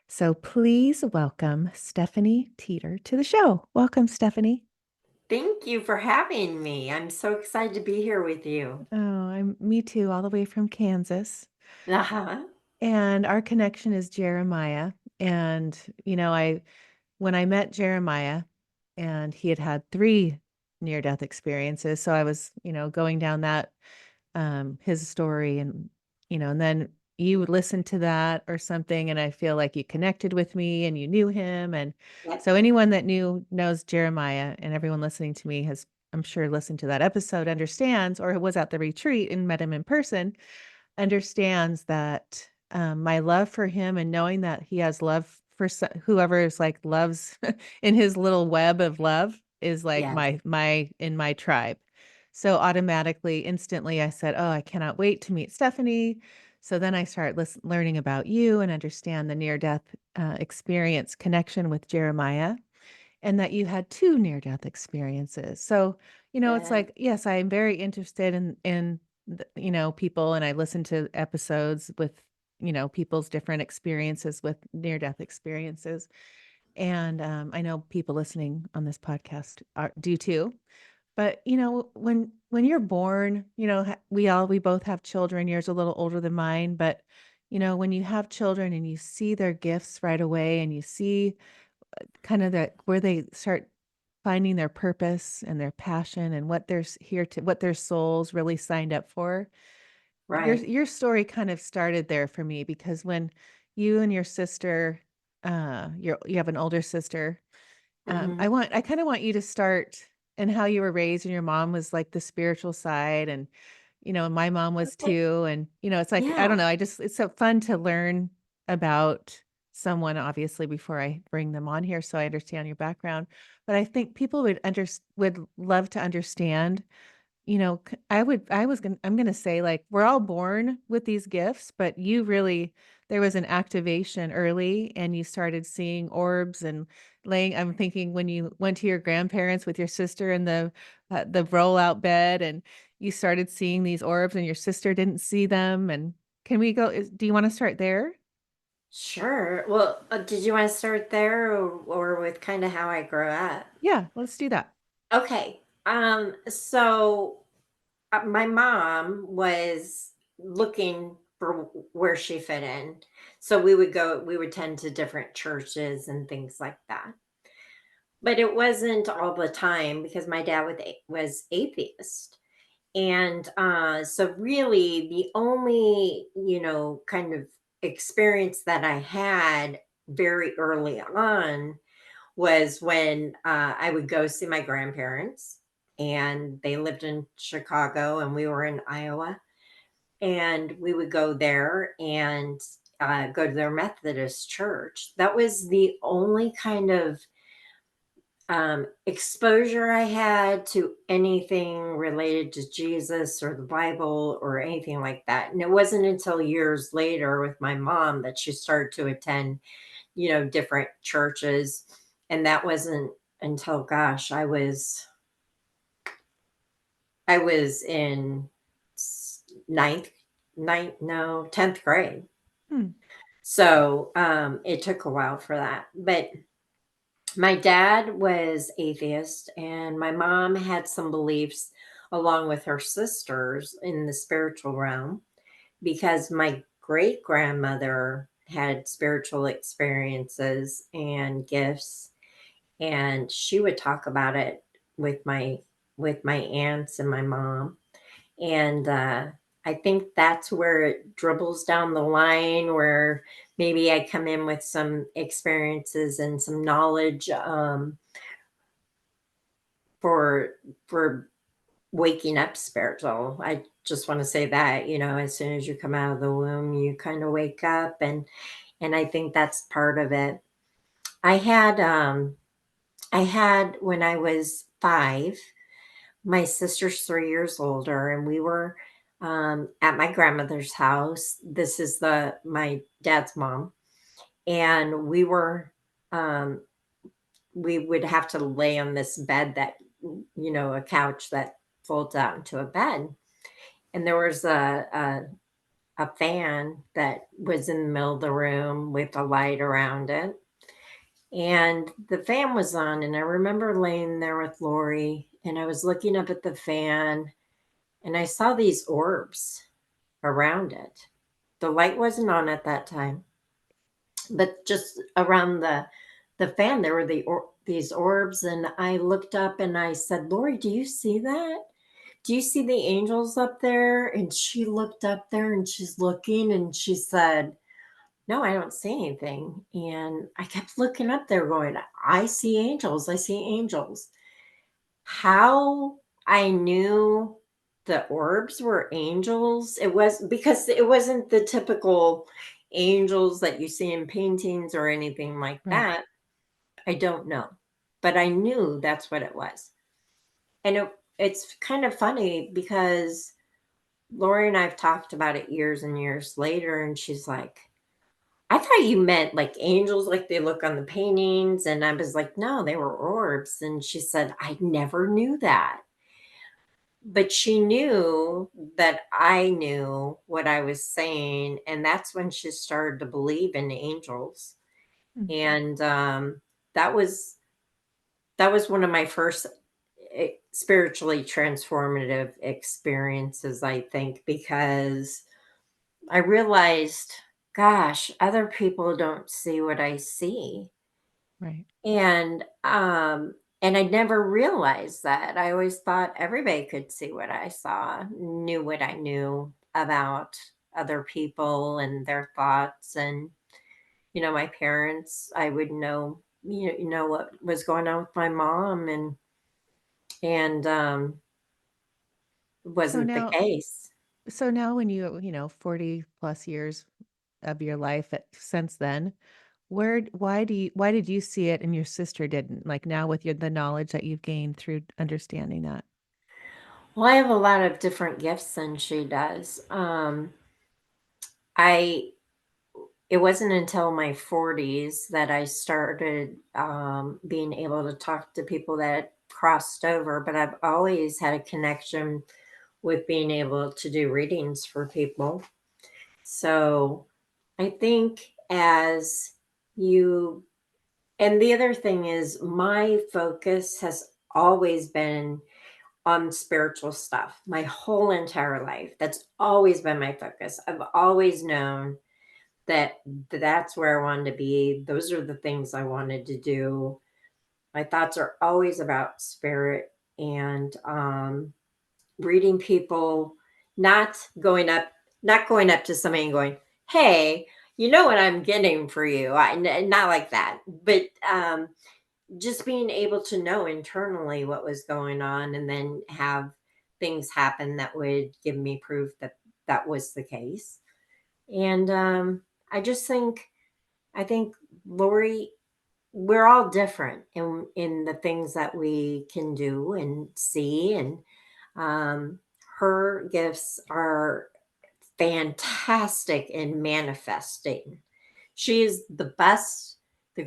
So please welcome Stephanie Teater to the show. Welcome, Stephanie. Thank you for having me. I'm so excited to be here with you. Oh, me too, all the way from Kansas. Uh-huh. And our connection is Jeremiah. And, I when I met Jeremiah and he had had three near-death experiences. So I was, going down that his story and then you would listen to that or something and I feel like you connected with me and you knew him and Yep. so anyone that knows Jeremiah and everyone listening to me has I'm sure listened to that episode understands or was at the retreat and met him in person understands that my love for him and knowing that he has love for whoever is like loves in his little web of love is like Yes. my in my tribe. So automatically, instantly, I said, "Oh, I cannot wait to meet Stephanie." So then I start learning about you and understand the near death experience connection with Jeremiah and that you had 2 near-death experiences. So, it's Yeah. like, yes, I am very interested in people, and I listen to episodes with, people's different experiences with near-death experiences. And, I know people listening on this podcast do too. But, when you're born, we both have children, yours a little older than mine, but, when you have children and you see their gifts right away and you see kind of that where they start finding their purpose and their passion and what they're here to what their souls really signed up for. Right. Your story kind of started there for me because when you and your sister, you have an older sister. Hmm. I kind of want you to start and how you were raised and your mom was like the spiritual side and my mom was too and it's like I Yeah. don't know, it's so fun to learn about someone obviously before I bring them on here so I understand your background. But I think people would love to understand I'm gonna say, like, we're all born with these gifts, but you really there was an activation early, and you started seeing orbs and I'm thinking when you went to your grandparents with your sister in the roll-out bed, and you started seeing these orbs, and your sister didn't see them, and can we go do you wanna start there? Sure. Well, did you want to start there or with kind of how I grew up? Yeah, let's do that. Okay. So my mom was looking for where she fit in. So we would tend to different churches and things like that. But it wasn't all the time because my dad was atheist. And so, really, the only, kind of experience that I had very early on was when I would go see my grandparents, and they lived in Chicago, and we were in Iowa. And we would go there and go to their Methodist church. That was the only kind of exposure I had to anything related to Jesus or the Bible or anything like that. And it wasn't until years later with my mom that she started to attend, different churches. And that wasn't until, gosh, I was in ninth, no, 10th grade. Hmm. So it took a while for that. But my dad was atheist, and my mom had some beliefs along with her sisters in the spiritual realm because my great grandmother had spiritual experiences and gifts, and she would talk about it with my aunts and my mom. And I think that's where it dribbles down the line, where maybe I come in with some experiences and some knowledge, for for waking up spiritual. I just want to say that, as soon as you come out of the womb, you kind of wake up, and I think that's part of it. I had when I was 5, my sister's 3 years older, and we were at my grandmother's house. This is the my dad's mom, and um we would have to lay on this bed that, a couch that folds out into a bed. And there was a fan that was in the middle of the room with a light around it. And the fan was on, and I remember laying there with Lori, and I was looking up at the fan, and I saw these orbs around it. The light wasn't on at that time, but just around the fan, there were these orbs, and I looked up and I said, "Lori, do you see that? Do you see the angels up there?" And she looked up there and she's looking and she said, "No, I don't see anything." And I kept looking up there going, "I see angels. I see angels." How I knew the orbs were angels, it was because it wasn't the typical angels that you see in paintings or anything like Right. that. I don't know, but I knew that's what it was. And it's kind of funny because Lori and I've talked about it years and years later, and she's like, "I thought you meant like angels, like they look on the paintings." And I was like, "No, they were orbs." And she said, "I never knew that." But she knew that I knew what I was saying. And that's when she started to believe in angels. Mm. And that was that was one of my first spiritually transformative experiences, I think, because I realized, gosh, other people don't see what I see. Right. And I never realized that. I always thought everybody could see what I saw, knew what I knew about other people and their thoughts. And my parents, I would know, what was going on with my mom, and So wasn't the now case. so now when 40 plus years of your life since then, why did you see it and your sister didn't? Like now with the knowledge that you've gained through understanding that. Well, I have a lot of different gifts than she does. I It wasn't until my 40s that I started being able to talk to people that crossed over, but I've always had a connection with being able to do readings for people. So I think as you, and the other thing is, my focus has always been on spiritual stuff my whole entire life. That's always been my focus. I've always known that that's where I wanted to be. Those are the things I wanted to do. My thoughts are always about spirit and reading people, not going up, not going up to somebody and going, "Hey, you know what I'm getting for you." Not like that, but just being able to know internally what was going on and then have things happen that would give me proof that that was the case. And I just think I think Lori, we're all different in the things that we can do and see, and um, her gifts are fantastic in manifesting. She is the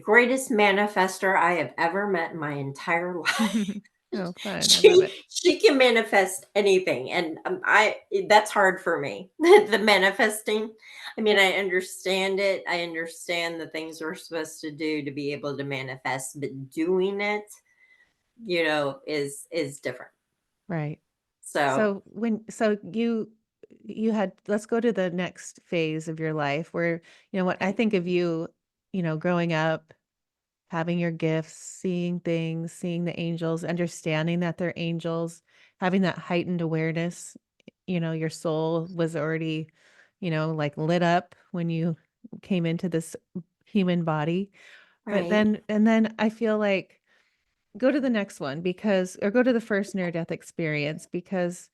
greatest manifester I have ever met in my entire life. Oh, fun. I love she it. she can manifest anything, and I that's hard for me. The manifesting, I mean, I understand it. I understand the things we're supposed to do to be able to manifest, but doing it, is different. Right. So So you had let's go to the next phase of your life where, what I okay. think of you, growing up, having your gifts, seeing things, seeing the angels, understanding that they're angels, having that heightened awareness, your soul was already, like lit up when you came into this human body. But Right. then I feel like go to the next one or go to the first near death experience because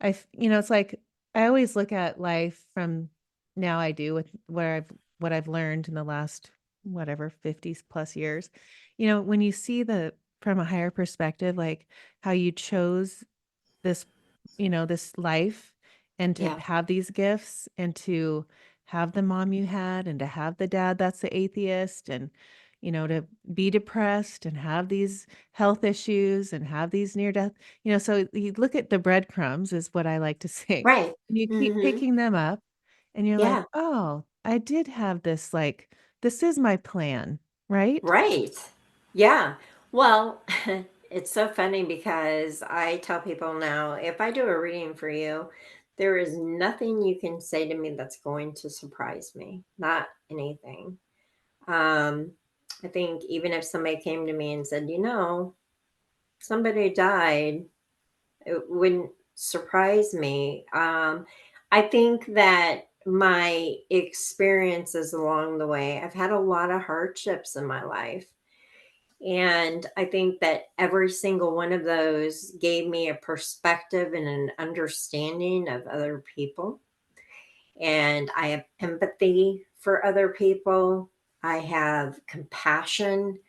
it's like I always look at life from now I do with what I've learned in the last whatever 50 plus years. When you see the from a higher perspective, like how you chose this, this life and to Yeah. have these gifts and to have the mom you had and to have the dad that's the atheist and, to be depressed and have these health issues and have these near death, so you look at the breadcrumbs is what I like to say. Right. And you keep Hmm. picking them up And you're like, Yeah. "Oh, I did have this, like, this is my plan," right? Right. Yeah. Well, it's so funny because I tell people now, if I do a reading for you, there is nothing you can say to me that's going to surprise me. Not anything. Um, I think even if somebody came to me and said, somebody died, it wouldn't surprise me. I think that my experiences along the way, I've had a lot of hardships in my life. And I think that every single one of those gave me a perspective and an understanding of other people. And I have empathy for other people. I have compassion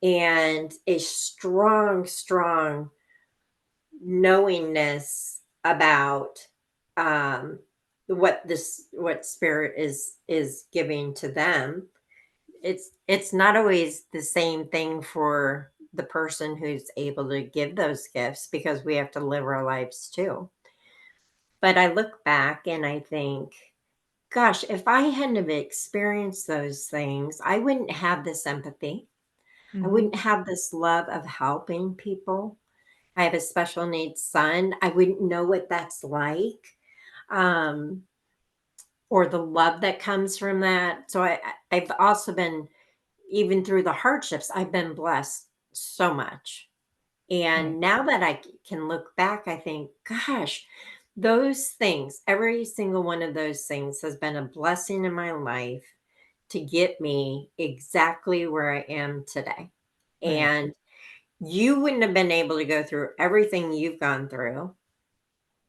and a strong, strong knowingness about um, what spirit is giving to them. It's not always the same thing for the person who's able to give those gifts because we have to live our lives too. But I look back and I think, gosh, if I hadn't have experienced those things, I wouldn't have this empathy. I Mhm. wouldn't have this love of helping people. I have a special needs son. I wouldn't know what that's like, um, or the love that comes from that. So I've also been, even through the hardships, I've been blessed so much. Right, And now that can look back, I think, gosh, those things, every single one of those things has been a blessing in my life to get me exactly where I am today. right, And you wouldn't have been able to go through everything you've gone through.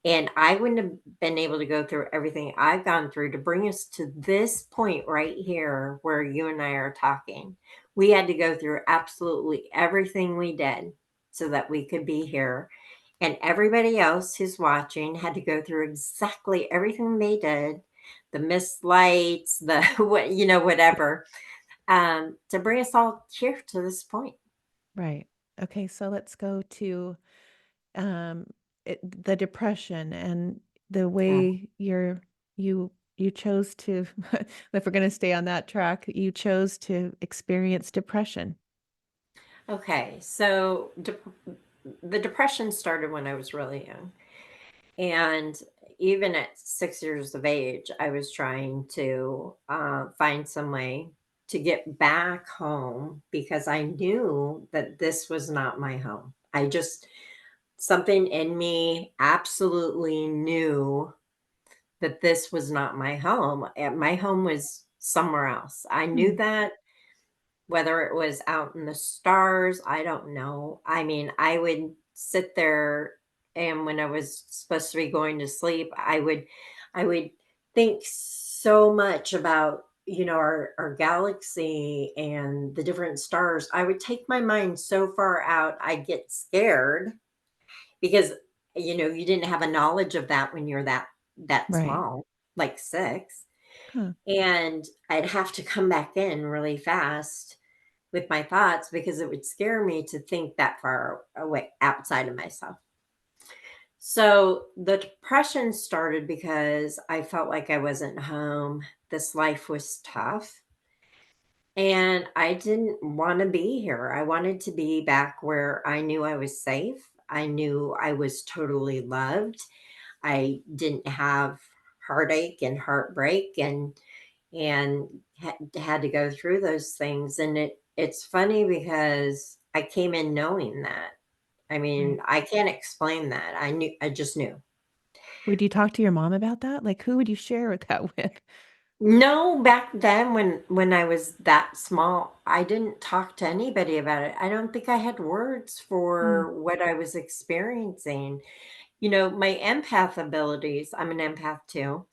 And I wouldn't have been able to go through everything I've gone through to bring us to this point right here where you and I are talking. We had to go through absolutely everything we did so that we could be here. And everybody else who's watching had to go through exactly everything they did, the missed lights, the what, whatever, to bring us all here to this point. right. Okay, so let's go to, um, the depression and the Uh, way you chose to if we're gonna stay on that track, you chose to experience depression. okay, so the depression started when I was really young. And even at 6 years of age, I was trying to find some way to get back home because I knew that this was not my home. Something in me absolutely knew that this was not my home. My home was somewhere else. I knew Hmm, that. Whether it was out in the stars, I don't know. I mean, I would sit there, and when I was supposed to be going to sleep, I would think so much about, our galaxy and the different stars. I would take my mind so far out, I'd get scared because, you didn't have a knowledge of that when you're that right. small, like 6, Huh. and I'd have to come back in really fast with my thoughts because it would scare me to think that far away outside of myself. So the depression started because I felt like I wasn't home. This life was tough. And I didn't want to be here. I wanted to be back where I knew I was safe. I knew I was totally loved. I didn't have heartache and heartbreak and had to go through those things. And it's funny because I came in knowing that. I mean, Right. I can't explain that. I just knew. Would you talk to your mom about that? Like, who would you share that with? No, back then when I was that small, I didn't talk to anybody about it. I don't think I had words Mm, for what I was experiencing. My empath abilities, I'm an empath too.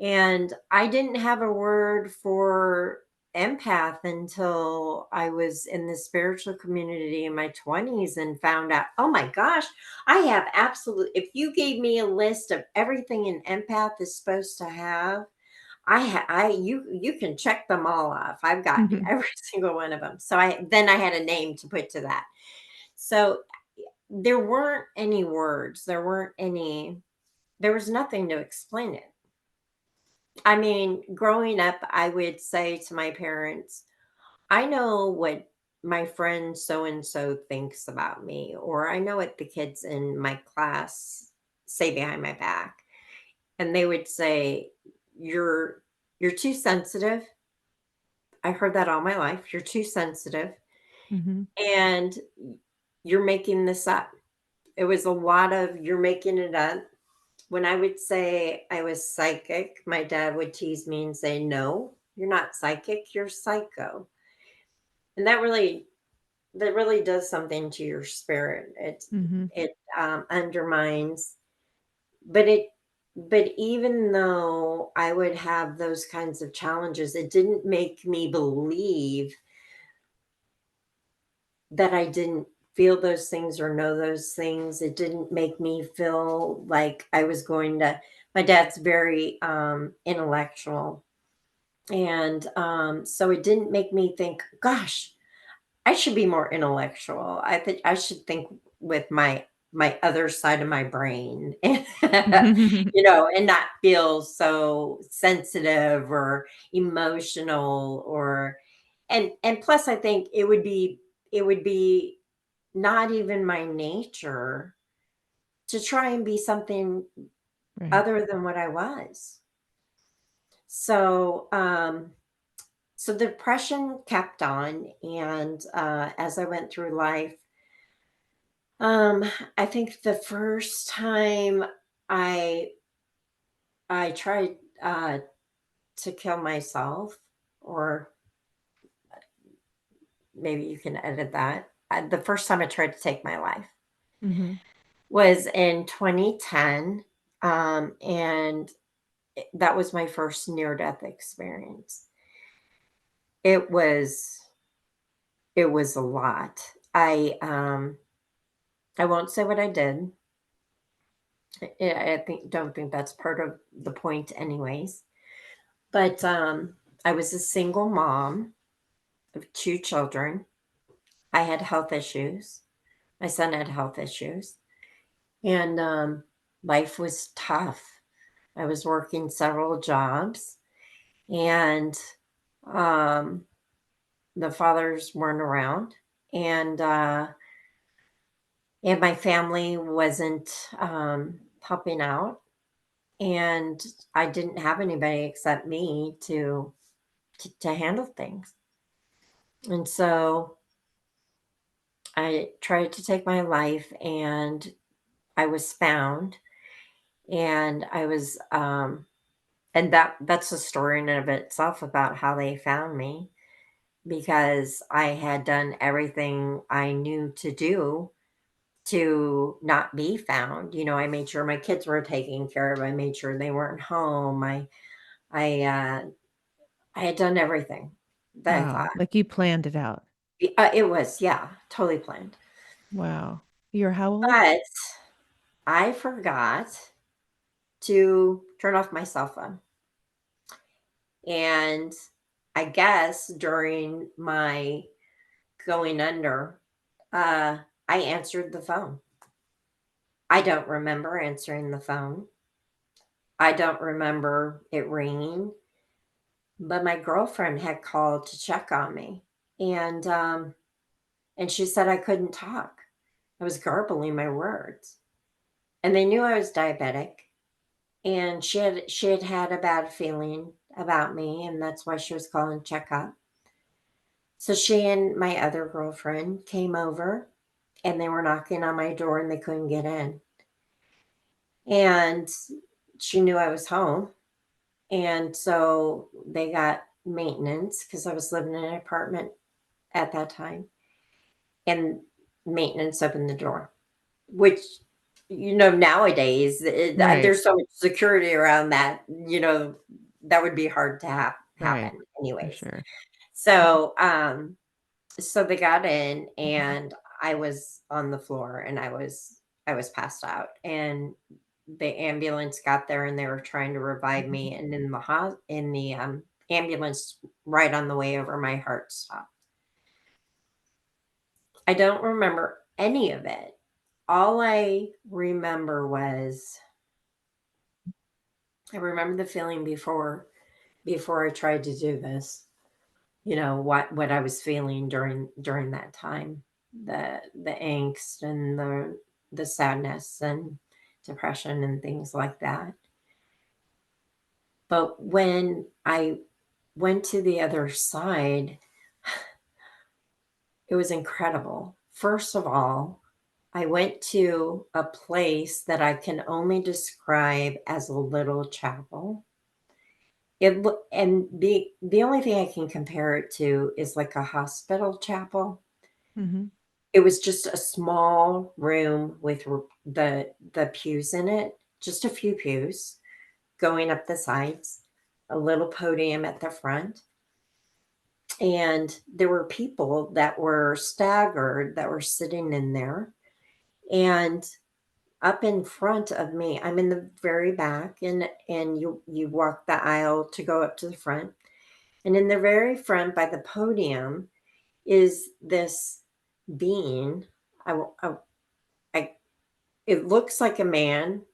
And I didn't have a word for empath until I was in the spiritual community in my 20s and found out, oh my gosh, I have if you gave me a list of everything an empath is supposed to have, you can check them all off. I've got mhm. every single one of them. So I had a name to put to that. So there weren't any words. There was nothing to explain it. I mean, growing up, I would say to my parents, I know what my friend so and so thinks about me, or I know what the kids in my class say behind my back. And they would say, You're you're too sensitive. I heard that all my life. You're too sensitive Mhm. and you're making this up. It was a lot of you're making it up. When I would say I was psychic, my dad would tease me and say, No, you're not psychic, you're psycho. And that really does something to your spirit. Mhm. It undermines, but even though I would have those kinds of challenges, it didn't make me believe that I didn't feel those things or know those things. It didn't make me feel like I was going to. My dad's very intellectual, and so it didn't make me think, "Gosh, I should be more intellectual. I think I should think with my other side of my brain, and not feel so sensitive or emotional or and plus I think it would be not even my nature to try and be something Right. other than what I was. So, so the depression kept on, and as I went through life, Um, I think the first time I I tried to kill myself, or maybe you can edit that. The first time I tried to take my life Mhm. was in 2010, and that was my first near-death experience. It was it was a lot. I won't say what I did. I think don't think that's part of the point, anyways. But, I was a single mom of 2 children. I had health issues. My son had health issues, and, life was tough. I was working several jobs, and, um, the fathers weren't around, and, uh, and my family wasn't, helping out, and I didn't have anybody except me to handle things. And so I tried to take my life, and I was found, and I was and that's a story in and of itself about how they found me, because I had done everything I knew to do to not be found. I made sure my kids were taken care of. I made sure they weren't home. I I had done everything that I Wow. thought. Like you planned it out. It was, yeah, totally planned. Wow. You're how old? But I forgot to turn off my cell phone. And I guess during my going under, uh, I answered the phone. I don't remember answering the phone. I don't remember it ringing, but my girlfriend had called to check on me, and and she said I couldn't talk. I was garbling my words, and they knew I was diabetic, and she had had a bad feeling about me, and that's why she was calling to check up. So she and my other girlfriend came over, and they were knocking on my door and they couldn't get in. And she knew I was home. And so they got maintenance because I was living in an apartment at that time. And maintenance opened the door, which, nowadays, Right. there's so much security around that, that would be hard to Right. happen, For anyways. sure. So, so they got in, Mhm. and I was on the floor, and I was passed out, and the ambulance got there, and they were trying to revive Mhm. me, and in the ambulance, right on the way over, my heart stopped. I don't remember any of it. All I remember was I remember the feeling before I tried to do this. What I was feeling during that time, the angst and the sadness and depression and things like that. But when I went to the other side, it was incredible. First of all, I went to a place that I can only describe as a little chapel. And the only thing I can compare it to is like a hospital chapel. Mhm. It was just a small room with the pews in it, just a few pews going up the sides, a little podium at the front. And there were people that were staggered that were sitting in there. And up in front of me, I'm in the very back, and you walk the aisle to go up to the front. And in the very front by the podium is this being. I, I, I It looks like a man.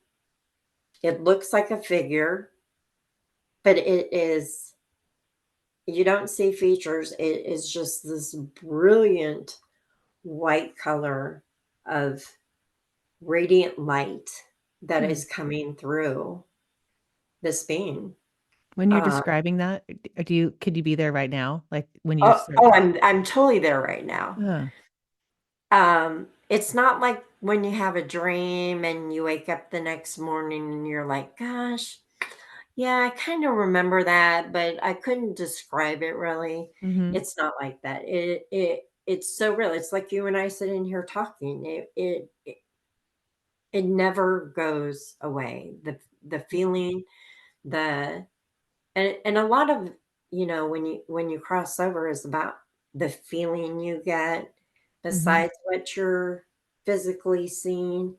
It looks like a figure, but you don't see features. It is just this brilliant white color of radiant light that Hmm. is coming through this being. When you're Uh, describing that, could you be there right now? Like when you oh, start oh, to I'm totally there right now. uh, It's not like when you have a dream and you wake up the next morning and you're like, gosh, yeah, I kind of remember that, but I couldn't describe it really. mhm. It's not like that. It's so real. It's like you and I sitting here talking. It never goes away. The feeling, the and a lot of, when you cross over is about the feeling you get Mhm. besides what you're physically seeing.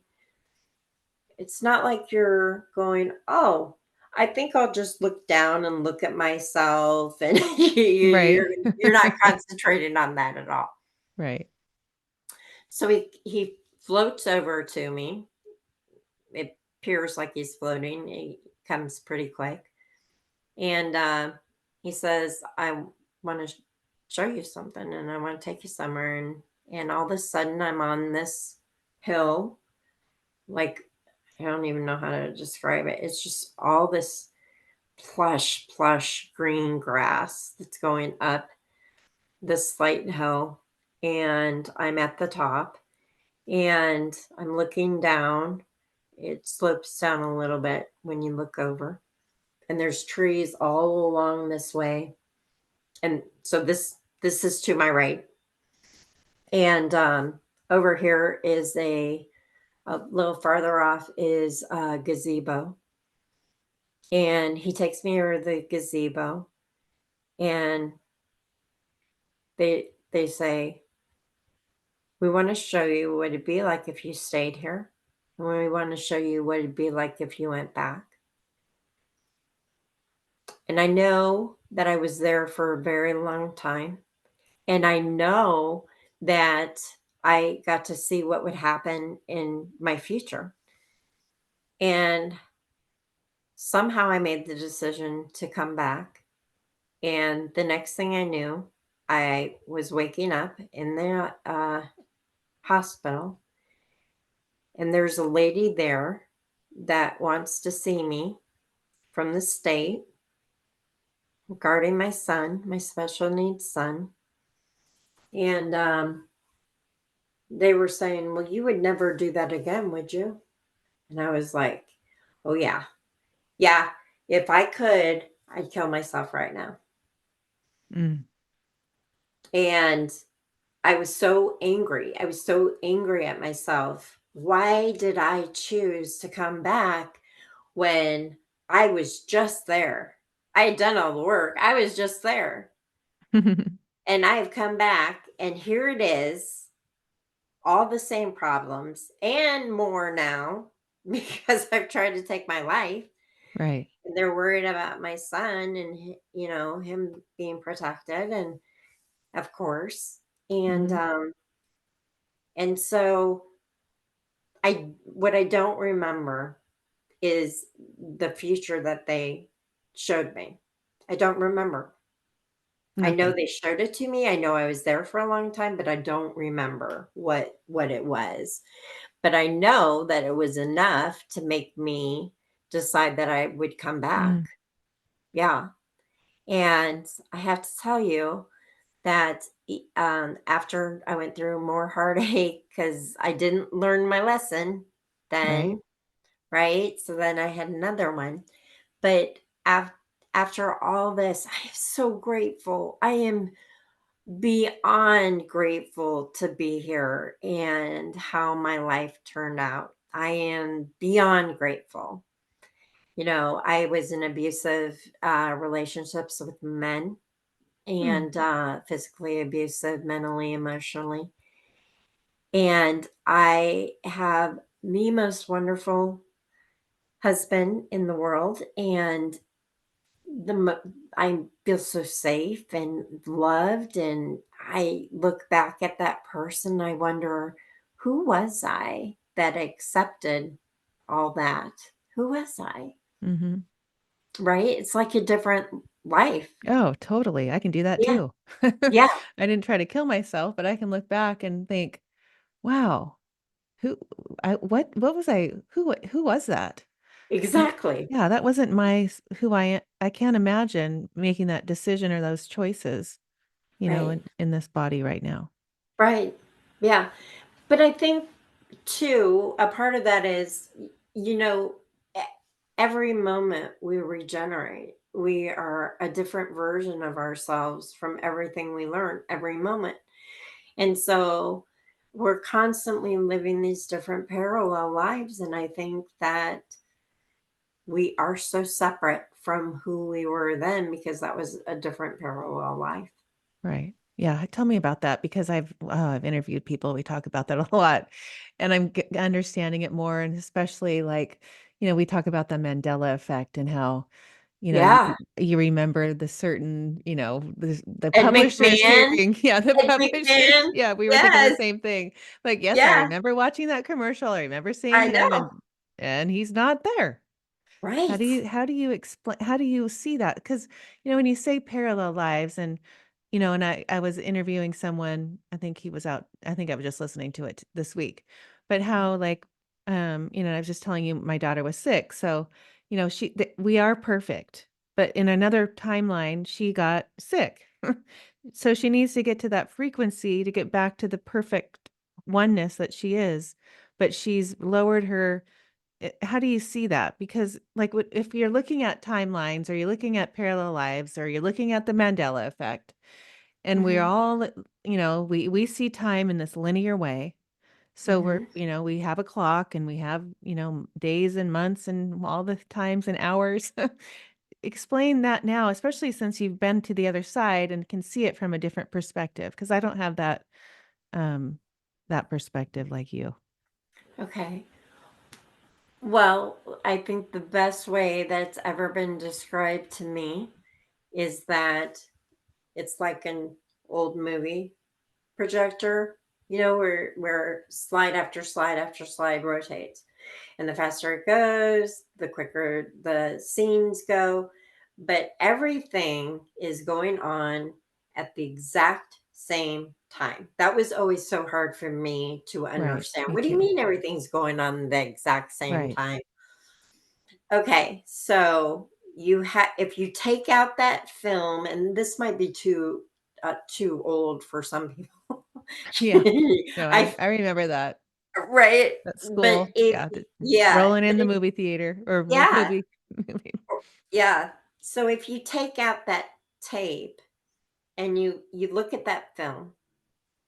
It's not like you're going, "Oh, I think I'll just look down and look at myself," and Right. you're not concentrating on that at all. Right. So he floats over to me. It appears like he's floating. He comes pretty quick, and he says, "I want to show you something, and I want to take you somewhere." And all of a sudden, I'm on this hill, like I don't even know how to describe it. It's just all this plush green grass that's going up this slight hill. And I'm at the top and I'm looking down. It slopes down a little bit when you look over. And there's trees all along this way. And so this is to my right. And over here is a little farther off is a gazebo. And he takes me over the gazebo and they say, "We want to show you what it'd be like if you stayed here. And we want to show you what it'd be like if you went back." And I know that I was there for a very long time. And I know that I got to see what would happen in my future. And somehow I made the decision to come back. And the next thing I knew, I was waking up in the hospital, and there's a lady there that wants to see me from the state regarding my son, my special needs son. And they were saying, "Well, you would never do that again, would you?" And I was like, "Oh, yeah. Yeah. If I could, I'd kill myself right now." Mm. And I was so angry. I was so angry at myself. Why did I choose to come back when I was just there? I had done all the work. I was just there. And I have come back, and here it is, all the same problems and more now because I've tried to take my life. Right. And they're worried about my son and him being protected, and of course. And Mhm. so I what I don't remember is the future that they showed me. I don't remember. I know Okay. they showed it to me. I know I was there for a long time, but I don't remember what it was. But I know that it was enough to make me decide that I would come back. Mm, Yeah. And I have to tell you that after I went through more heartache because I didn't learn my lesson right. then, right? So then I had another one. But after all this, I am so grateful. I am beyond grateful to be here and how my life turned out. I am beyond grateful. I was in abusive relationships with men Mm, and physically abusive, mentally, emotionally. And I have the most wonderful husband in the world. And I feel so safe and loved. And I look back at that person, I wonder, who was I that accepted all that? Who was I? mhm. Right? It's like a different life. Oh, totally. I can do that Yeah. too. Yeah. I didn't try to kill myself, but I can look back and think, "Wow, who what was I who was that?" Like, Exactly. yeah, that wasn't my who I can't imagine making that decision or those choices, Right. in this body right now. Right. Yeah. But I think too, a part of that is, you know, e- every moment we regenerate. We are a different version of ourselves from everything we learn every moment. And so we're constantly living these different parallel lives. And I think that we are so separate from who we were then because that was a different parallel life. Right. Yeah, tell me about that because I've interviewed people, we talk about that a lot, and I'm understanding it more, and especially, like, we talk about the Mandela effect and how, Yeah. you remember the certain, the Ed publishers McMahon. hearing yeah, the Ed publishers McMahon. yeah, we were thinking the Yes. same thing. Like, yes, I Yeah. remember watching that commercial, I remember seeing I him, know. and he's not there. Right. How do you explain how do you see that? Because when you say parallel lives and, and I was interviewing someone, I think I was just listening to it this week, but how, like, I was just telling you my daughter was sick, so, we are perfect, but in another timeline, she got sick. So she needs to get to that frequency to get back to the perfect oneness that she is, but she's lowered her how do you see that? Because, like, if you're looking at timelines or you're looking at parallel lives or you're looking at the Mandela effect, and we're Mhm. all, we see time in this linear way. So Mhm. we have a clock and we have, days and months and all the times and hours. Explain that now, especially since you've been to the other side and can see it from a different perspective, because I don't have um, that perspective like you. Okay. Well, I think the best way that's ever been described to me is that it's like an old movie projector, where slide after slide after slide rotates. And the faster it goes, the quicker the scenes go. But everything is going on at the exact same time. That was always so hard for me to Right. understand. Me What do you too. mean everything's going on the exact same Right. time? Okay, so if you take out that film, and this might be too old for some people. Yeah. No, I I I remember that. Right, At but school, if yeah, yeah, rolling in but the if movie theater or yeah, movie. yeah. So if you take out that tape and you look at that film,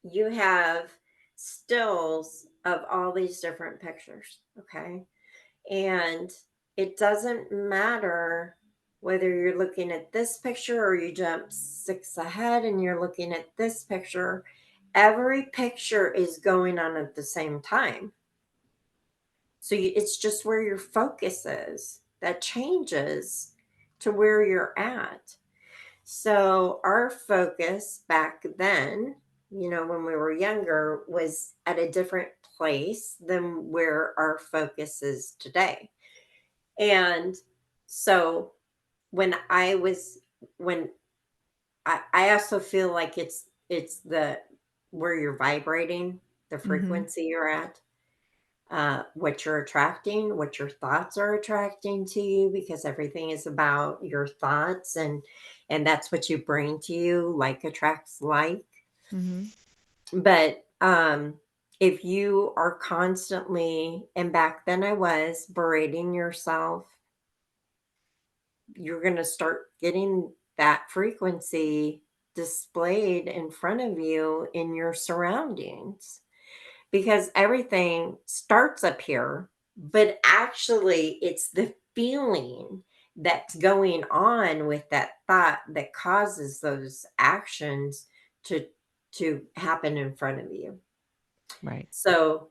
you have stills of all these different pictures, okay? And it doesn't matter whether you're looking at this picture or you jump six ahead and you're looking at this picture. Every picture is going on at the same time. So it's just where your focus is that changes to where you're at. So our focus back then, when we were younger, was at a different place than where our focus is today. And so when I was when I also feel like it's the where you're vibrating, the Mm-hmm. frequency you're at, what you're attracting, what your thoughts are attracting to you, because everything is about your thoughts, and that's what you bring to you. Like attracts like. Mm-hmm. But if you are constantly, and back then I was berating yourself, you're going to start getting that frequency displayed in front of you in your surroundings, because everything starts up here, but actually it's the feeling that's going on with that thought that causes those actions to happen in front of you. Right. So,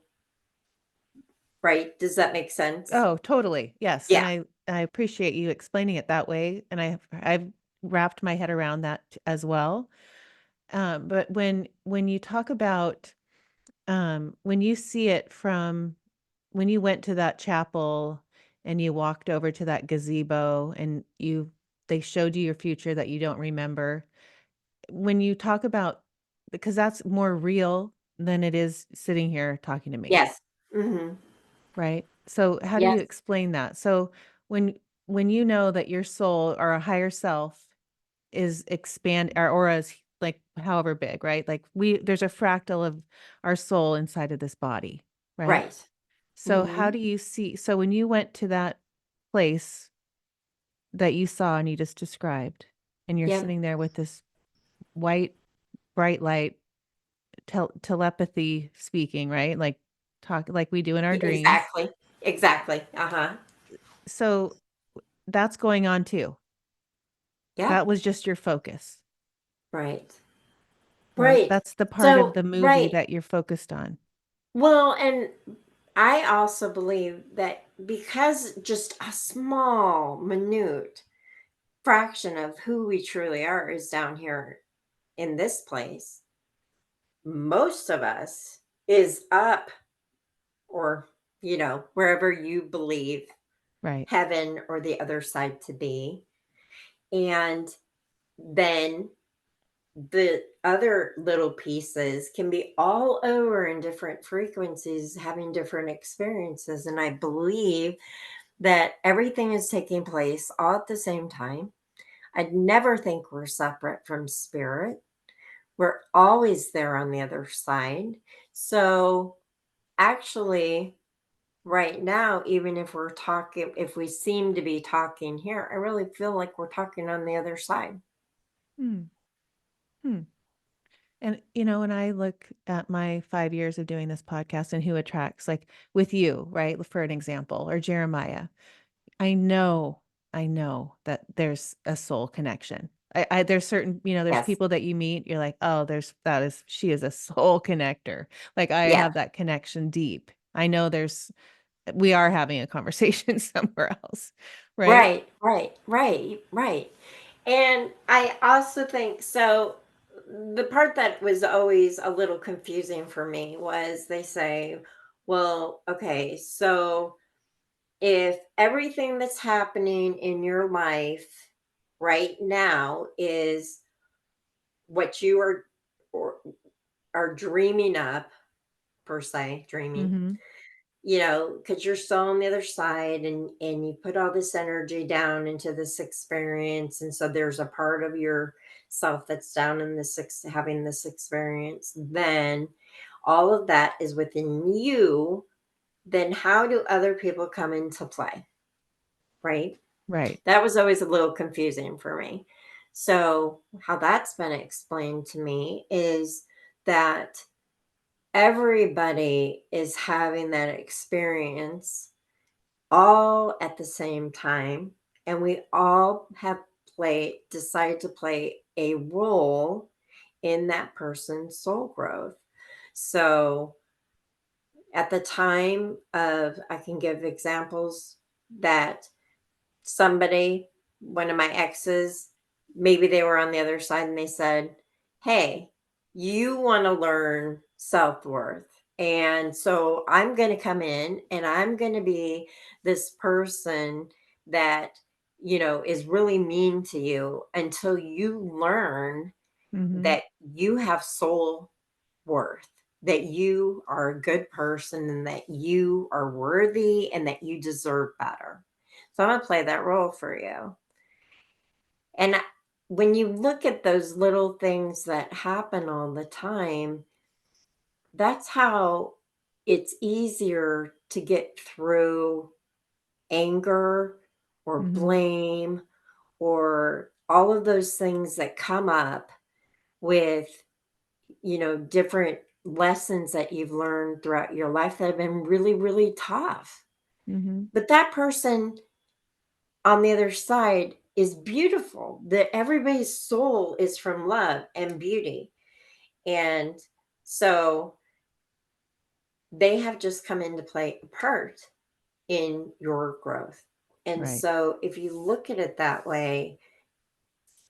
right, does that make sense? Oh, totally. Yes, and Yeah. I appreciate you explaining it that way, and I've wrapped my head around that as well. But when you talk about, when you see it from when you went to that chapel and you walked over to that gazebo and they showed you your future that you don't remember. When you talk about, because that's more real than it is sitting here talking to me. Yes. Mhm. Right? So how do you Yes. explain that? So when you know that your soul or a higher self is expand our aura is like however big, right? Like there's a fractal of our soul inside of this body, right? Right. So how Mhm. do you see, so when you went to that place that you saw and you just described, and you're Yep. sitting there with this white bright light, telepathy speaking, right? Like talk like we do in our dreams. Exactly. Exactly. Uh-huh. So that's going on too. Yep. That was just your focus, Right. right? Right. That's the part of So, the movie right. that you're focused on. Well, and I also believe that because just a small, minute fraction of who we truly are is down here in this place, most of us is up, or, wherever you believe Right. heaven or the other side to be. And then the other little pieces can be all over in different frequencies, having different experiences. And I believe that everything is taking place all at the same time. I'd never think we're separate from spirit. We're always there on the other side. So, actually, right now, even if we're talking, if we seem to be talking here, I really feel like we're talking on the other side. Hmm. Hmm. And, when I look at my 5 years of doing this podcast and who attracts, like with you, right? For an example, or Jeremiah, I know, I know that there's a soul connection. There's certain, there's Yes. people that you meet, you're like, oh, she is a soul connector. Like I Yeah. have that connection deep. I know we are having a conversation somewhere else, right? Right, right, right, right. And I also think so. The part that was always a little confusing for me was they say, well, okay, so if everything that's happening in your life right now is what you or are dreaming up, per se, dreaming, Mhm. because you're still on the other side, and you put all this energy down into this experience, and so there's a part of your self that's down in this having this experience, then all of that is within you. Then how do other people come into play, right? Right. That was always a little confusing for me. So how that's been explained to me is that everybody is having that experience all at the same time, and we all have decided to play a role in that person's soul growth. So at the time of, I can give examples that somebody, one of my exes, maybe they were on the other side and they said, hey, you want to learn self-worth, and so I'm going to come in and I'm going to be this person that, is really mean to you until you learn Mm-hmm. that you have soul worth, that you are a good person and that you are worthy and that you deserve better. So I'm going to play that role for you. And when you look at those little things that happen all the time, that's how it's easier to get through anger or Mm-hmm. blame or all of those things that come up with, different lessons that you've learned throughout your life that have been really, really tough. Mm-hmm. But that person on the other side is beautiful. That everybody's soul is from love and beauty. And so they have just come in to play a part in your growth. And Right. so if you look at it that way,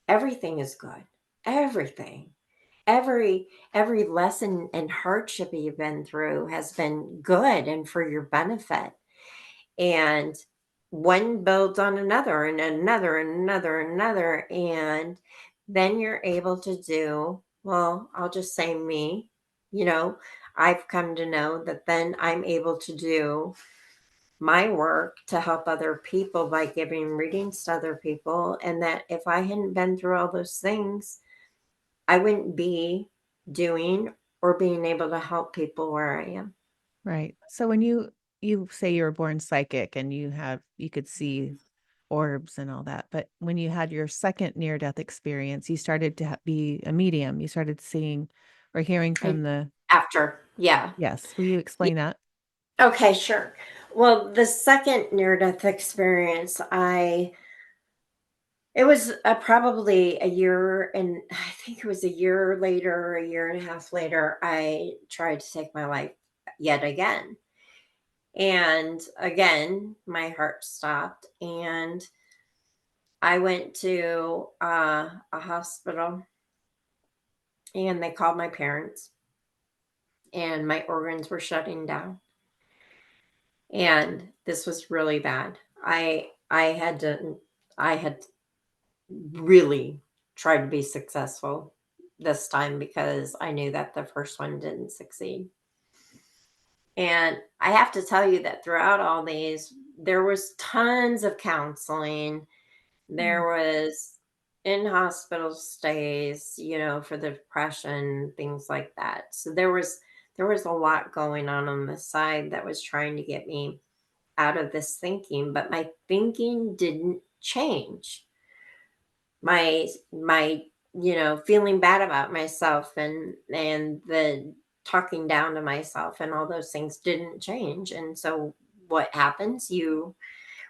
everything is good. Everything. Every lesson and hardship you've been through has been good and for your benefit. And one builds on another and another and another and another. And then you're able to do, well, I'll just say me, you know, I've come to know that then I'm able to do my work to help other people by giving readings to other people. And that if I hadn't been through all those things, I wouldn't be doing or being able to help people where I am. Right. So when you say you were born psychic and you could see orbs and all that, but when you had your second near death experience, you started to be a medium. You started seeing or hearing I, from the after, yeah. yes. Will you Yeah. explain that? Okay, sure. Well, the second near death experience, it was probably a year, and I think it was a year later, a year and a half later, I tried to take my life yet again. And again, my heart stopped, and I went to a hospital, and they called my parents, and my organs were shutting down. And this was really bad. I had really tried to be successful this time because I knew that the first one didn't succeed. And I have to tell you that throughout all these, there was tons of counseling. Mm. There was in hospital stays, for the depression, things like that. So there was a lot going on the side that was trying to get me out of this thinking, but my thinking didn't change. My feeling bad about myself and the talking down to myself and all those things didn't change. And so what happens? You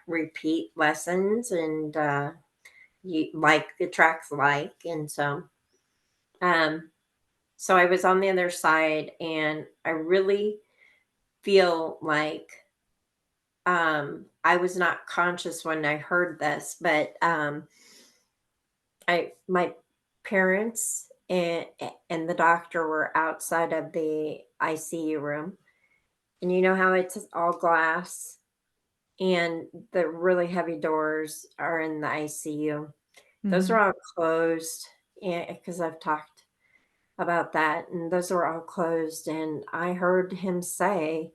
repeat lessons and you like attracts like. And um so I was on the other side, and I really feel like I was not conscious when I heard this, but I my parents and the doctor were outside of the ICU room, and you know how it's all glass and the really heavy doors are in the ICU. Those are Mhm. all closed, because I've talked about that, and those are all closed. And I heard him say,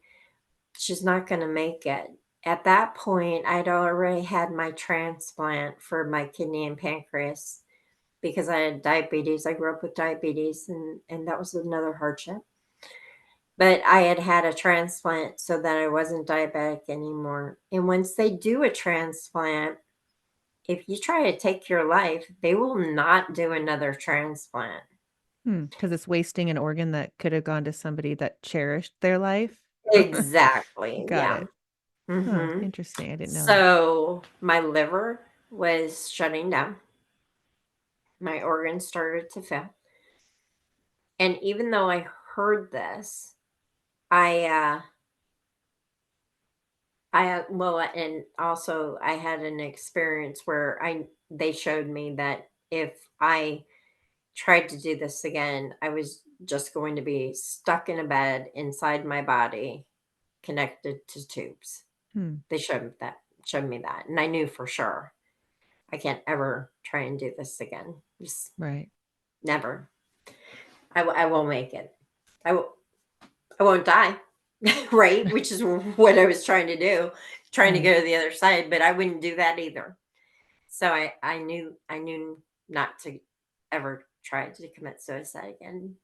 "She's not going to make it." At that point, I'd already had my transplant for my kidney and pancreas because I had diabetes. I grew up with diabetes, and that was another hardship. But I had had a transplant so that I wasn't diabetic anymore. And once they do a transplant, if you try to take your life, they will not do another transplant. Because it's wasting an organ that could have gone to somebody that cherished their life? Exactly. Got Yeah. it. Huh, Hmm. interesting, I didn't know that. So my liver was shutting down. My organs started to fail. And even though I heard this, I well, and also I had an experience where I they showed me that if I tried to do this again, I was just going to be stuck in a bed inside my body, connected to tubes. Hmm. They showed me that. showed me that. And I knew for sure I can't ever try and do this again. Just Right. never. I won't make it. I will, I won't die. Right? Which is what I was trying to do, trying to Right. go to the other side, but I wouldn't do that either. So I knew not to ever try to commit suicide again.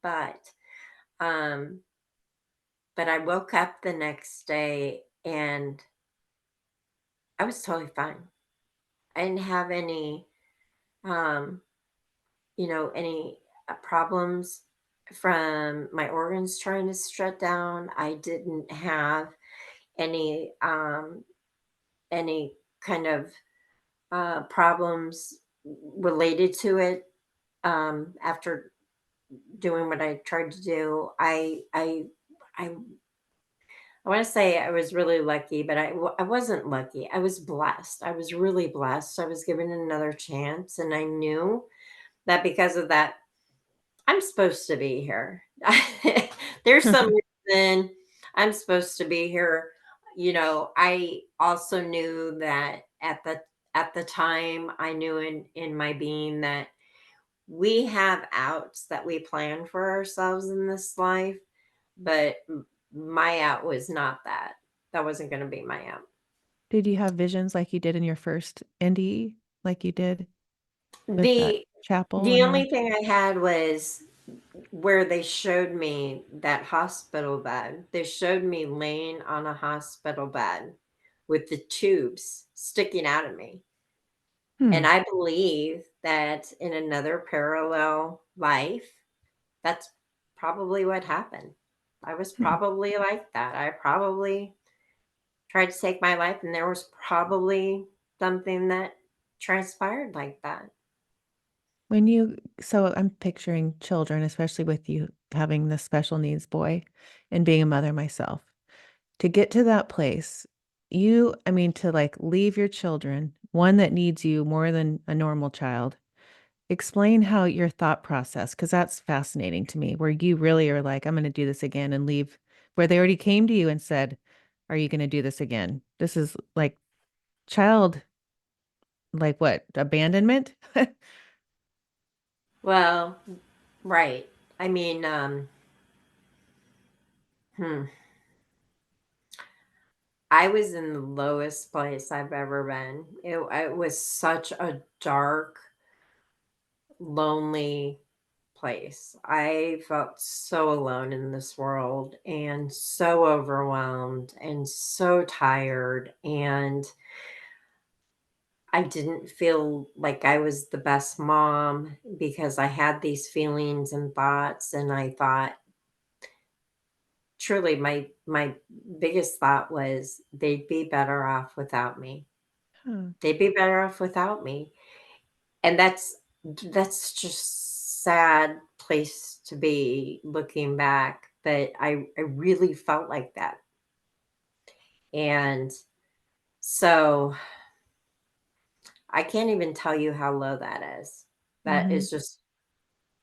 Um but I woke up the next day and I was totally fine. I didn't have any um any problems from my organs trying to shut down. I didn't have any any kind of problems related to it after doing what I tried to do. I want to say I was really lucky, but I wasn't lucky. I was blessed. I was really blessed. I was given another chance, and I knew that because of that, I'm supposed to be here. There's some reason I'm supposed to be here. I also knew that at the time, I knew in my being that we have outs that we plan for ourselves in this life, but my out was not that. That wasn't going to be my out. Did you have visions like you did in your first NDE, like you did with that The chapel the and all? only thing I had was where they showed me that hospital bed. They showed me laying on a hospital bed with the tubes sticking out of me. Hmm. And I believe that in another parallel life, that's probably what happened. I was Hmm. probably like that. I probably tried to take my life, and there was probably something that transpired like that. When you so I'm picturing children, especially with you having the special needs boy and being a mother myself. To get to that place, I mean, to, like, leave your children, one that needs you more than a normal child. Explain how your thought process, because that's fascinating to me, where you really are like, "I'm gonna do this again," and leave where they already came to you and said, "Are you gonna do this again?" This is like child like what? Abandonment? Well, right. I mean, hmm. I was in the lowest place I've ever been. It was such a dark, lonely place. I felt so alone in this world and so overwhelmed and so tired. And I didn't feel like I was the best mom because I had these feelings and thoughts. And I thought, truly, my biggest thought was they'd be better off without me. Huh. They'd be better off without me. And that's just sad place to be looking back, but I really felt like that. And so I can't even tell you how low that is. That Mhm. is just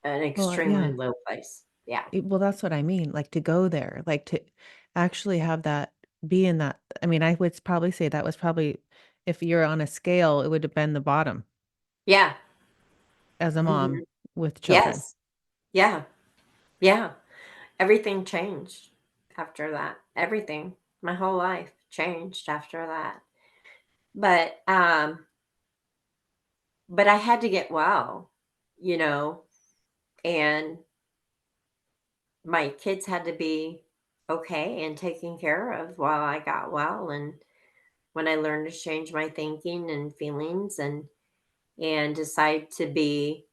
an Well, extremely yeah. low place. Yeah. Well, that's what I mean, like, to go there, like, to actually have that be in that I mean, I would probably say that was probably if you're on a scale, it would have been the bottom Yeah. as a mom Mhm. with children. Yes. Yeah. Yeah. Everything changed after that. Everything. My whole life changed after that. But but I had to get well, you know, and my kids had to be okay and taken care of while I got well. And when I learned to change my thinking and feelings and decide to be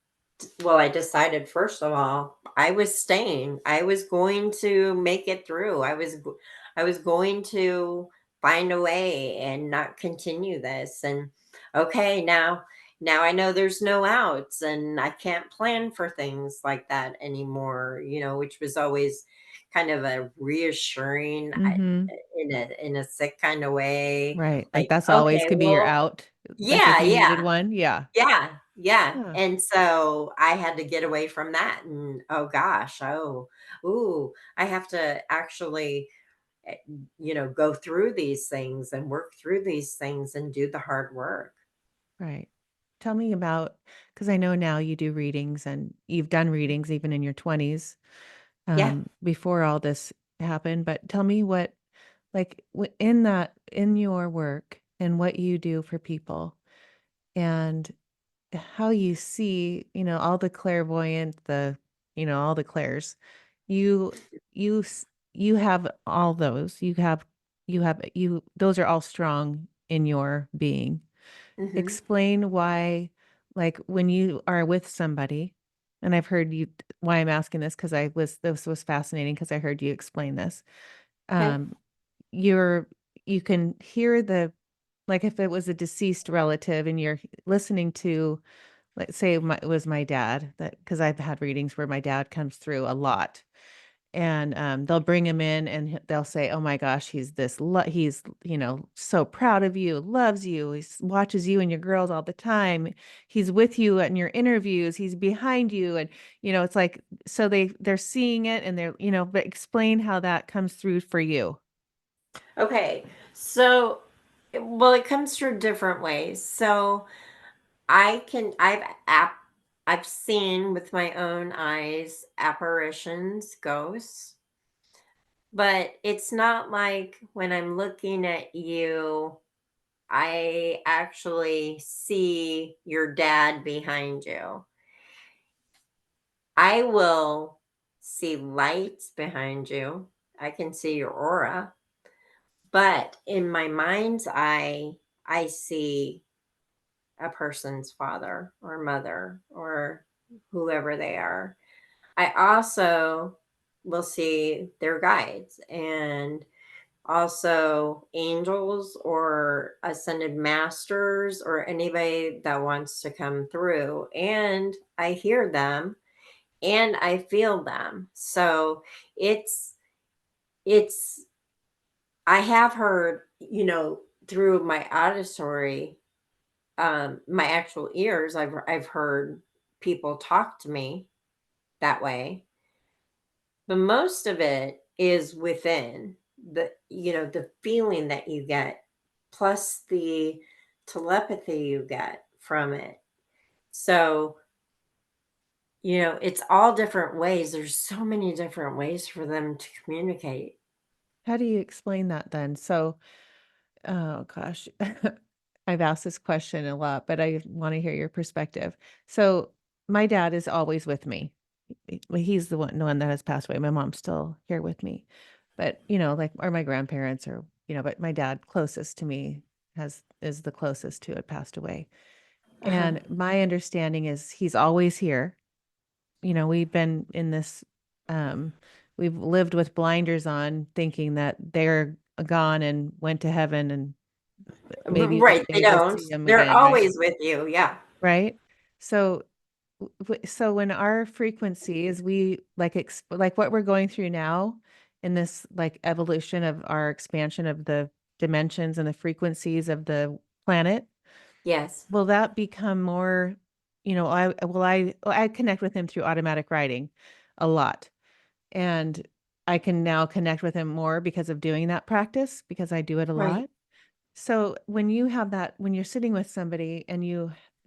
well, I decided first of all, I was staying. I was going to make it through. I was going to find a way and not continue this. And okay, now I know there's no outs and I can't plan for things like that anymore, which was always kind of a reassuring Mhm. in a sick kind of way. Right, like, Like, that's always okay, could be your well, out, like, if yeah, you needed yeah. one, yeah. Yeah, yeah, Yeah. and so I had to get away from that and, oh gosh, ooh, I have to actually eh, go through these things and work through these things and do the hard work. Right. Tell me about, because I know now you do readings and you've done readings even in your 20s, Yeah. before all this happened, but tell me what, like, in that, in your work and what you do for people and how you see, all the clairvoyant, all the clairs, you you have all those. Those are all strong in your being. Hmm. Explain why, like, when you are with somebody, and I've heard you why I'm asking this because this was fascinating because I heard you explain this. Okay. Um, you're you can hear like if it was a deceased relative and you're listening to, let's say it was my dad, that because I've had readings where my dad comes through a lot. And, they'll bring him in and they'll say, "Oh my gosh, he's, so proud of you, loves you, he watches you and your girls all the time. He's with you in your interviews, he's behind you." And, it's like, so they're seeing it and but explain how that comes through for you. Okay. So, well, it comes through different ways. So I've seen with my own eyes apparitions, ghosts, but it's not like when I'm looking at you, I actually see your dad behind you. I will see lights behind you. I can see your aura, but in my mind's eye, I see a person's father or mother or whoever they are. I also will see their guides and also angels or ascended masters or anybody that wants to come through. And I hear them and I feel them. So it's, it's, I have heard, through my auditory, my actual ears, I've heard people talk to me that way, but most of it is within the feeling that you get, plus the telepathy you get from it. So, it's all different ways. There's so many different ways for them to communicate. How do you explain that then? So, oh gosh, I've asked this question a lot, but I wanna hear your perspective. So, my dad is always with me. Well, he's the one that has passed away. My mom's still here with me. But, like, or my grandparents or, but my dad closest to me is the closest to had passed away. Uh-huh. And my understanding is he's always here. We've been in this, um, we've lived with blinders on thinking that they're gone and went to heaven and maybe one Right, they day we'll don't. see him They're again, right? always with you. Yeah. Right? So so when our frequency is we like what we're going through now in this like evolution of our expansion of the dimensions and the frequencies of the planet, Yes. will that become more, I connect with him through automatic writing a lot. And I can now connect with him more because of doing that practice because I do it a Right. lot. So when you have that, when you're sitting with somebody and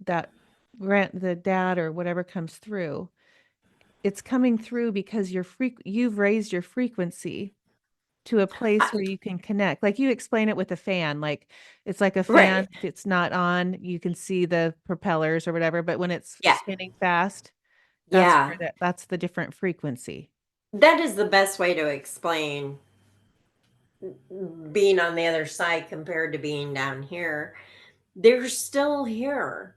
that the dad or whatever comes through, it's coming through because you've raised your frequency to a place I, where you can connect. Like you explain it with a fan, like it's like a right. fan. If it's not on, you can see the propellers or whatever, but when it's Yeah. spinning fast, Yeah. that's the different frequency. That is the best way to explain being on the other side compared to being down here. They're still here.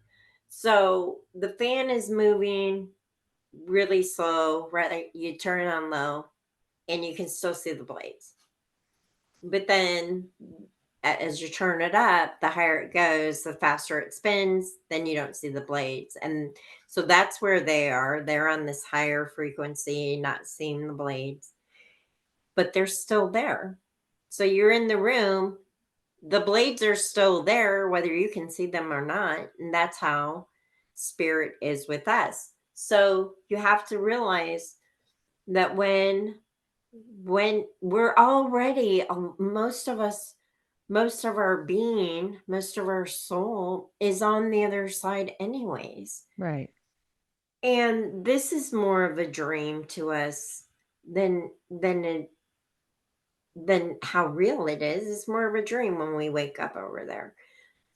So the fan is moving really slow, right? You turn it on low and you can still see the blades. But then as you turn it up, the higher it goes, the faster it spins, then you don't see the blades. And so that's where they are. They're on this higher frequency, not seeing the blades, but they're still there. So you're in the room, the blades are still there, whether you can see them or not. And that's how spirit is with us. So you have to realize that when when we're already, most of us, most of our being, most of our soul is on the other side anyways. Right. And this is more of a dream to us than how real it is. It's more of a dream when we wake up over there.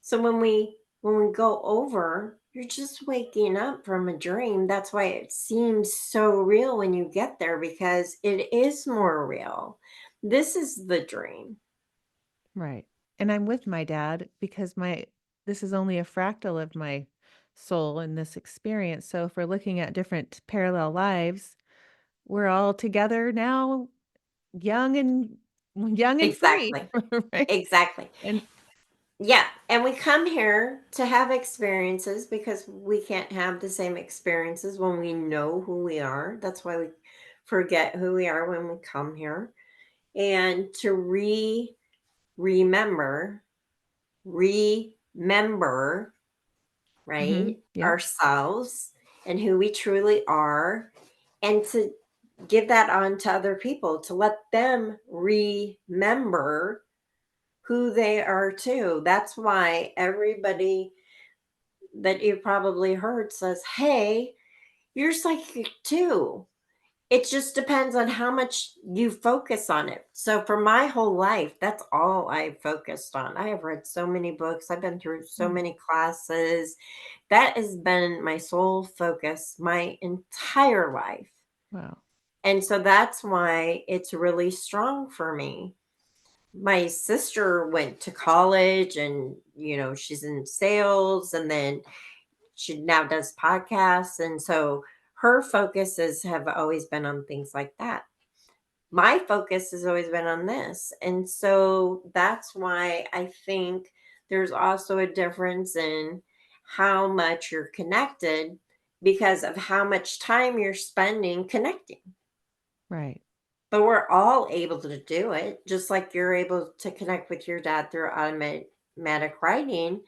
So when we go over, you're just waking up from a dream. That's why it seems so real when you get there, because it is more real. This is the dream. Right. And I'm with my dad because this is only a fractal of my soul in this experience. So if we're looking at different parallel lives, we're all together now, young and young and free, Exactly. right? Exactly. And Yeah, and we come here to have experiences because we can't have the same experiences when we know who we are. That's why we forget who we are when we come here. And to remember, remember, mhm, right, yep, ourselves and who we truly are, and to give that on to other people, to let them remember who they are too. That's why everybody that you probably heard says, "Hey, you're psychic too." It just depends on how much you focus on it. So for my whole life, that's all I focused on. I have read so many books. I've been through so mm, many classes. That has been my sole focus my entire life. wow, And so that's why it's really strong for me. My sister went to college and, she's in sales, and then she now does podcasts. And so her focuses have always been on things like that. My focus has always been on this. And so that's why I think there's also a difference in how much you're connected because of how much time you're spending connecting. right, But we're all able to do it, just like you're able to connect with your dad through automatic writing,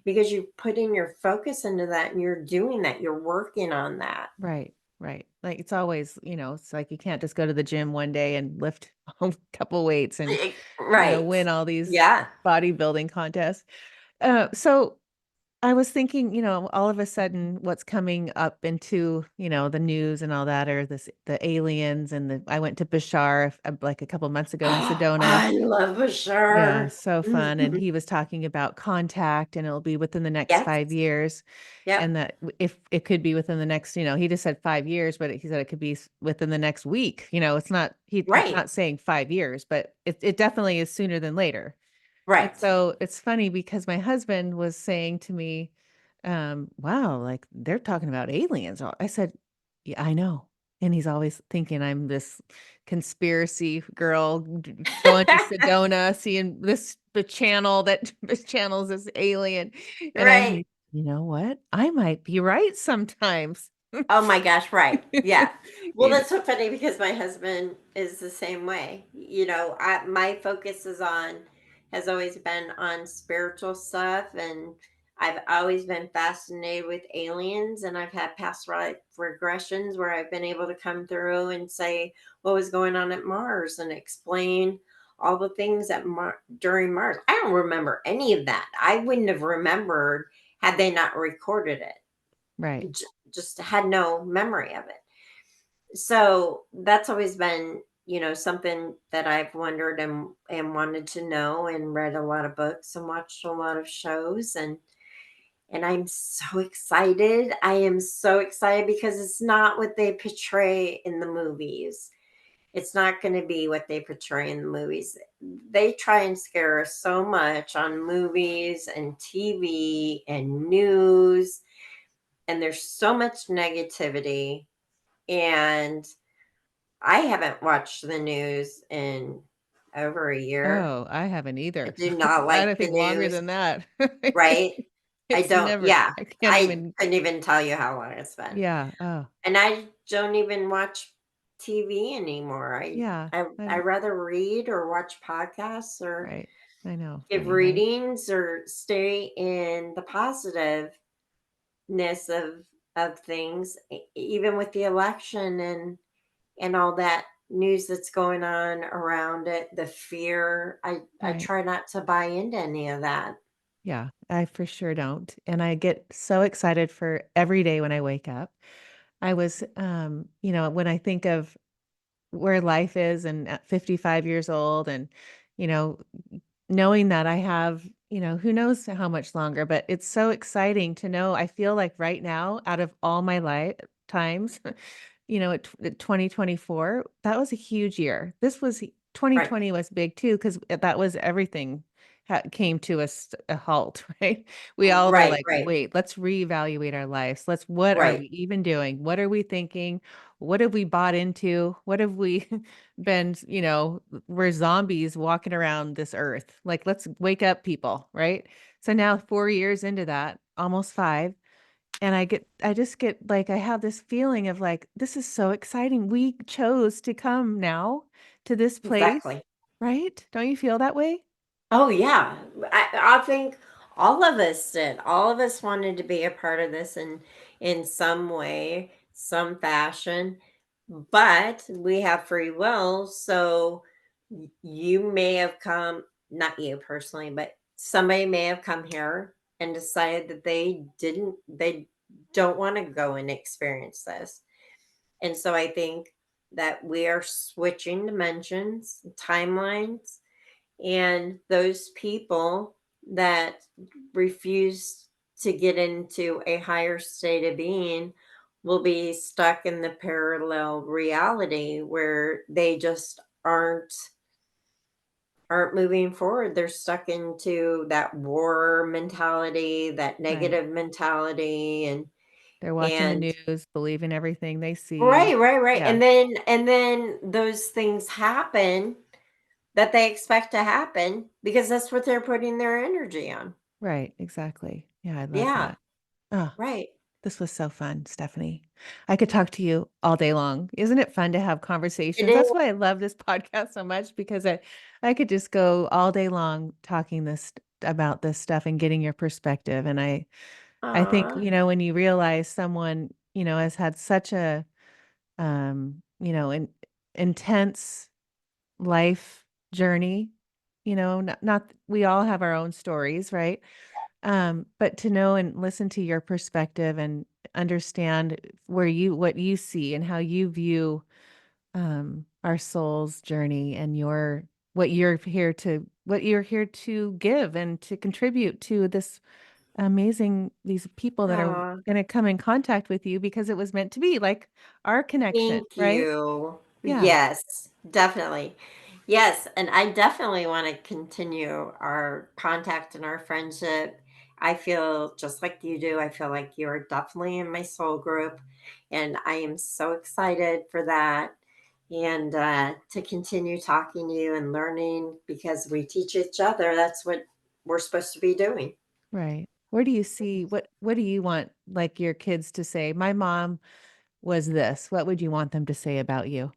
because you put in your focus into that and you're doing that. You're working on that. right, right. Like, it's always, it's like you can't just go to the gym one day and lift a couple weights and, Right. win all these Yeah. bodybuilding contests. So I was thinking, all of a sudden what's coming up into, the news and all that are the aliens and I went to Bashar like a couple months ago in Sedona. I love Yeah, Bashar. so fun. And he was talking about contact and it'll be within the next Yes. 5 years. Yep. And that if it could be within the next, he just said 5 years, but he said it could be within the next week. It's not, he's Right. not saying 5 years, but it definitely is sooner than later. And Right. so it's funny because my husband was saying to me, wow, like they're talking about aliens. I said, yeah, I know. And he's always thinking I'm this conspiracy girl going to Sedona, seeing the channel that this channel's this alien. And I'm Right. like, you know what? I might be right sometimes. Oh my gosh, right. Yeah. Well, You know, that's so funny because my husband is the same way. My focus has always been on spiritual stuff, and I've always been fascinated with aliens, and I've had past life regressions where I've been able to come through and say what was going on at Mars and explain all the things during Mars. I don't remember any of that. I wouldn't have remembered had they not recorded it. right, Just had no memory of it. So that's always been, something that I've wondered and wanted to know, and read a lot of books and watched a lot of shows, and I'm so excited. I am so excited because it's not what they portray in the movies. It's not going to be what they portray in the movies. They try and scare us so much on movies and TV and news, and there's so much negativity. And I haven't watched the news in over a year. oh, I haven't I either. do not I like don't the think longer news, than that. right? I It's don't, never, yeah. I can't I even, couldn't even tell you how long it's been. yeah, oh, And I don't even watch TV anymore. yeah, I rather read or watch podcasts or right. I know, give funny, right? readings or stay in the positiveness of things, even with the election and all that. news that's going on around it, the fear. I Right. try not to buy into any of that. Yeah, I for sure don't. And I get so excited for every day when I wake up. I was, when I think of where life is and at 55 years old and, you know, knowing that I have, who knows how much longer, but it's so exciting to know. I feel like right now, out of all my life times, at 2024, that was a huge year. 2020 Right. was big too, because that was everything came to a halt, right? We all were Right, like, right, wait, let's reevaluate our lives. What are right. we even doing? What are we thinking? What have we bought into? What have we been, we're zombies walking around this earth. Like, let's wake up, people, right? So now 4 years into that, almost five, and I just get like, I have this feeling of like, this is so exciting. We chose to come now to this place, Exactly. right? Don't you feel that way? Oh yeah. I think all of us did. All of us wanted to be a part of this in some way, some fashion. But we have free will, so you may have come, not you personally, but somebody may have come here and decided that they don't want to go and experience this. And so I think that we are switching dimensions, timelines, and those people that refuse to get into a higher state of being will be stuck in the parallel reality where they just aren't moving forward. They're stuck into that war mentality, that Right. negative mentality, They're watching the and news, believing everything they see. right, right, right. Yeah. And then those things happen that they expect to happen because that's what they're putting their energy on. Right. Exactly. Yeah. I love Yeah, that. Oh, right. this was so fun, Stephanie. I could talk to you all day long. Isn't it fun to have It conversations? is. That's why I love this podcast so much, because I could just go all day long talking about this stuff and getting your perspective. And I think, Aw. when you realize someone, has had such a an intense life journey, not we all have our own stories, right? But to know and listen to your perspective and understand what you see and how you view our soul's journey and what you're here to give and to contribute to these people that are Aw. going to come in contact with you because it was meant to be like our connection, Thank right? you. Yeah, Yes, definitely. Yes, and I definitely want to continue our contact and our friendship. I feel just like you do. I feel like you're definitely in my soul group, and I am so excited for that. And to continue talking to you and learning because we teach each other. That's what we're supposed to be doing. right. Where do you see what do you want like your kids to say? My mom was this. What would you want them to say about you?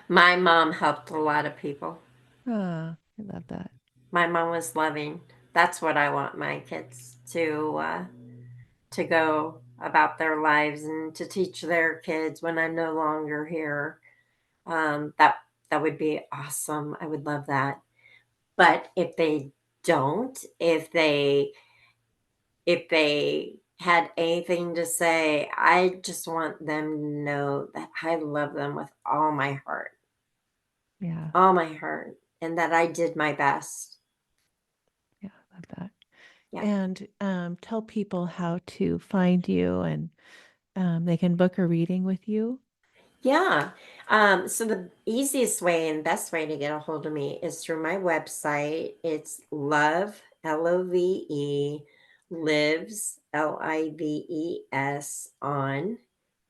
My mom helped a lot of people. Ah, I love that. My mom was loving. That's what I want my kids to go about their lives and to teach their kids when I'm no longer here. That would be awesome. I would love that. But if they don't, if they had anything to say, I just want them to know that I love them with Yeah, all my heart, and that I did my best. yeah, I love that. Yeah. And tell people how to find you and they can book a reading with you. Yeah. So the easiest way and best way to get a hold of me is through my website. It's love, LOVE, lives, LIVES on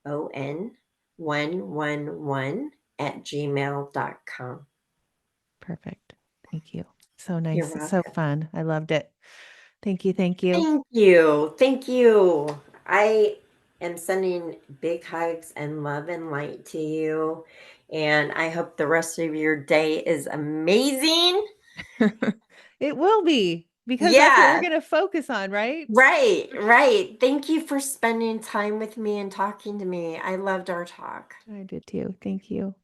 111 at gmail.com. Perfect. Thank you. So You're nice. It's so welcome. fun. I loved it. Thank you. Thank you. Thank you. Thank you. I am sending big hugs and love and light to you. And I hope the rest of your day is amazing. It will be. because that's what we're Yeah. going to focus on, right? Right, right. Thank you for spending time with me and talking to me. I loved our talk. I did too. Thank you.